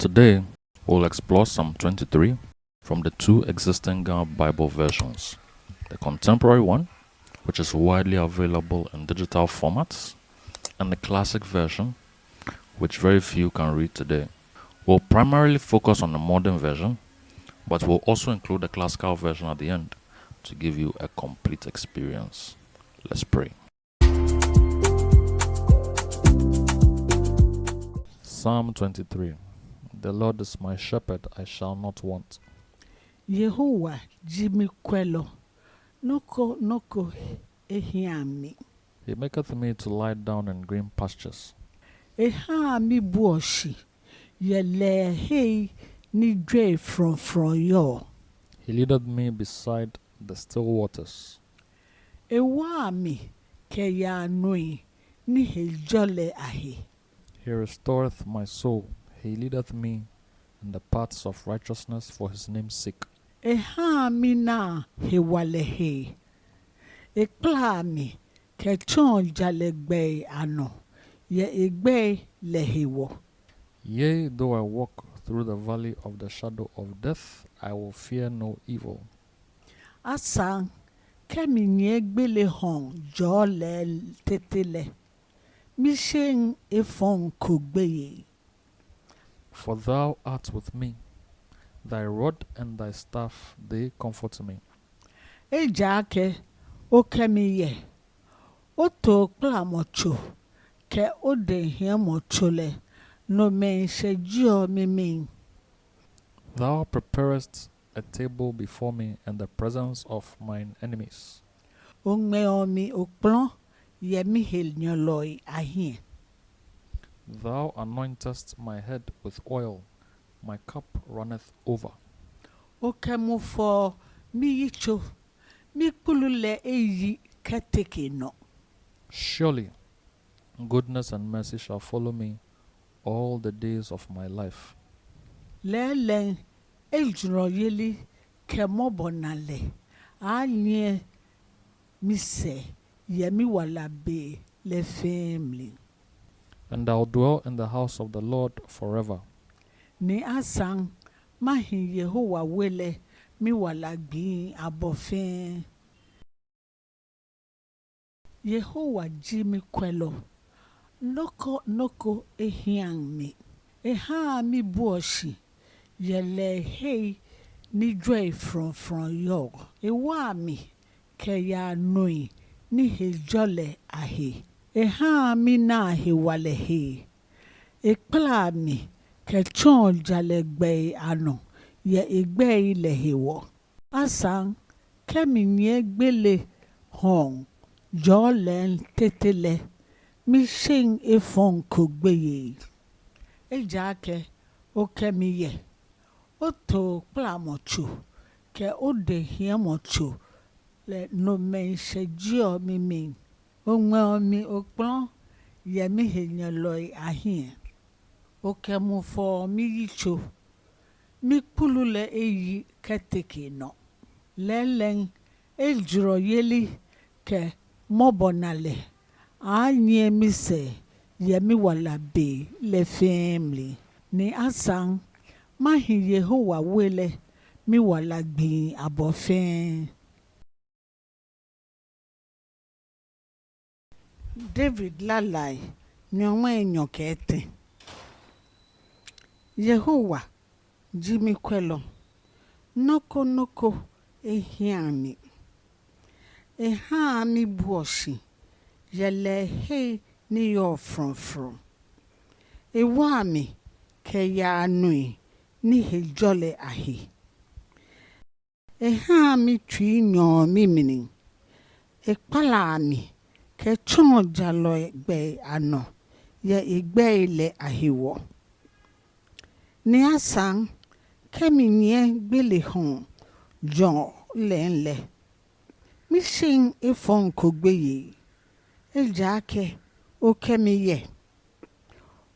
Today, we'll explore Psalm 23 from the two existing Ghana Bible versions, the contemporary one, which is widely available in digital formats, and the classic version, which very few can read today. We'll primarily focus on the modern version, but we'll also include the classical version at the end to give you a complete experience. Let's pray. Psalm 23. The Lord is my shepherd, I shall not want. Yehowa Jimmy Quello, noko ehiami. He maketh me to lie down in green pastures. Eha mi buoshi, yele hei ni dre from yo. He leadeth me beside the still waters. Ewa mi ke ya nui ni hejole ahi. He restoreth my soul. He leadeth me in the paths of righteousness for his name's sake. Eha mi na hewale he. Ekla mi ke chon jalegbe ano. Ye egbe lehewo. Yea, though I walk through the valley of the shadow of death, I will fear no evil. Asan kemi nyegbele hon jole tetele. Mishing efon kugbeye. For thou art with me, thy rod and thy staff, they comfort me. Ejake o kemi ye. Oto klamocho ke ode hiamochole no men shejio miming. Thou preparest a table before me in the presence of mine enemies. Ongmeomi okplon yemi hel nyoloi ahien. Thou anointest my head with oil, my cup runneth over. Okemu for mi yicho, mi kulule eyi keteke no. Surely goodness and mercy shall follow me all the days of my life. Lelen ejuro yeli kemobonale. Anye mise yemi wala be le family. And I'll dwell in the house of the Lord forever. Ni asang mahi Yehowa wele mi wala gbi abofen. Yehowa Jimmy Quello, noko ehiang mi. Eha mi buoshi, yele hei ni dre from yo. Ewa mi ke ya nui ni hejole ahi. Eha mi na hewale he. Ekpla mi ke chon jalegbe ano. Ye egbe ile hewo. Asang kemi nyegbele hong. Jole tetele. Mi shing efon kugbeye. Ejake o kemi ye. Oto klamochu ke ode hiamochu le no men shejio miming. Ongmeomi okplon yemi henyoloi ahien. Okemu for mi yicho. Mi kulule eyi keteke no. Lelen ejuro yeli ke mobonale. Anye mise yemi wala be le family. Ni asang mahi Yehowa wele mi wala gbi abofen. David lalai nyoma nyokete. Yehowa Jimmy Quello, noko ehiami. Eha mi buoshi, yele hei ni yo from. Ewa mi ke ya anui ni hejole ahi. Eha mi tui nyo mimini. Ekpala mi ke chon jalo egbe ano. Ye egbe ile ahiwo. Ni asang kemi nye gbele hon jon lenle. Mi shing efon kugbeye. Ejake o kemi ye.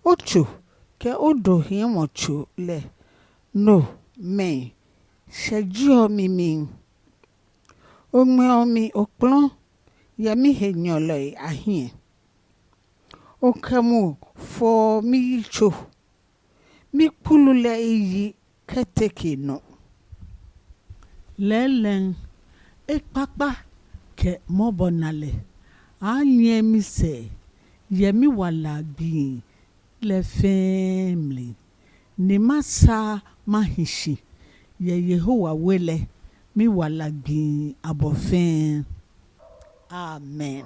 Ocho ke odo hiamocho le. No men shejio miming. Ongmeomi okplon yemi henyoloi ahien. Okemu for mi yicho. mi kulule iyi keteke no. Lelen ekpakpa ke mobonale anye mi se yemi wala bi le family ni masa mahishi ye Yehowa wele mi wala bi abofen. Amen.